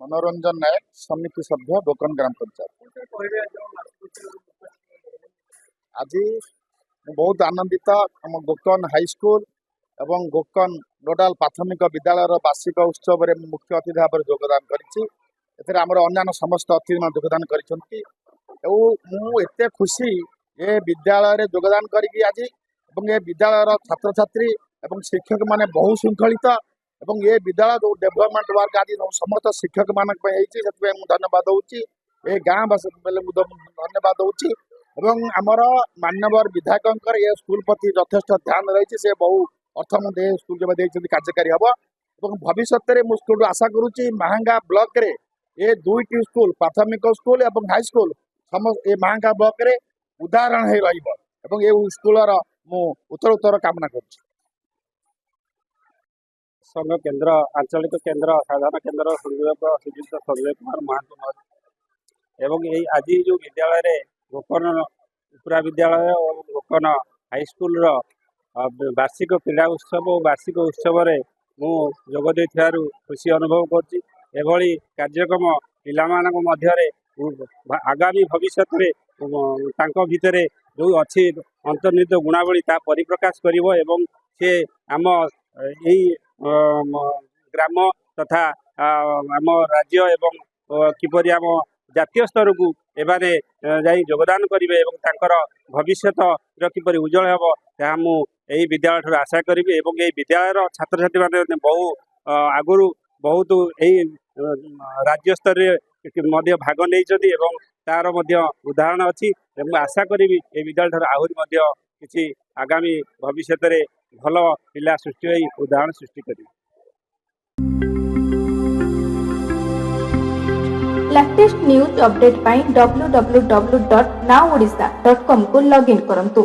मनोरंजन नायक समिति सभ्य गोकर्ण ग्राम पंचायत। आज बहुत आनंदित आम गोकर्ण हाईस्कूल एवं गोकर्ण नोडाल प्राथमिक विद्यालय वार्षिक उत्सव में मुख्य अतिथि भाव में योगदान कर समस्त अतिथि योगदान करते खुशी ये विद्यालय योगदान करी आज विद्यालय छात्र छात्री एवं शिक्षक माने बहु श्रृंखलित एवं ये विद्यालय जो डेवलपमेंट वर्क आज समस्त शिक्षक मान धन्यवाद दूसरी ये गाँववासी धन्यवाद दूसरी आमर मान्यवर विधायक ये स्कूल प्रति यथेष ध्यान रही से बहु अर्थ स्कूल कार्यकारी हम भविष्य में मुझे स्कूल आशा करुच्ची महांगा ब्लॉक रे ये दुईटी स्कूल प्राथमिक स्कूल और हाई स्कूल समस्त ये महांगा ब्लॉक रे उदाहरण हो रही ये स्कूलर मु उत्तर कामना कर संघ केन्द्र आंचलिक केन्द्र साधारण केन्द्र संयोजक श्रीजुक्त संजय कुमार महांती एवं आज जो विद्यालय रे गोकर्ण उपरा विद्यालय और गोकर्ण हाईस्कूल वार्षिक क्रीड़ा उत्सव और वार्षिक उत्सव मुझे खुशी अनुभव करी कार्यक्रम पिला आगामी भविष्य में भितर जो अच्छी अंतर्निहित गुणावली ता परिप्रकाश करिवो एवं से आम यही ग्राम तथा आम राज्य एवं किपरि आम जातीय स्तर को एबारे जाई योगदान करिवे एवं तांकर भविष्यत किपरि उज्जवल हेबो ता मु एही विद्यालय ठार आशा करिवे एवं एही विद्यालय छात्र छात्री माने बहु आगुरु बहुत एही राज्य स्तर रे भाग नहीं एवं तार उदाहरण अच्छी आशा करी ए विद्यालय ठार आहरी किसी आगामी भविष्य में भल पिला सृष्टि हो उदाहरण सृष्टि करी। लेटेस्ट न्यूज अपडेट पाई www.nowodisha.com को लॉगिन करंतु।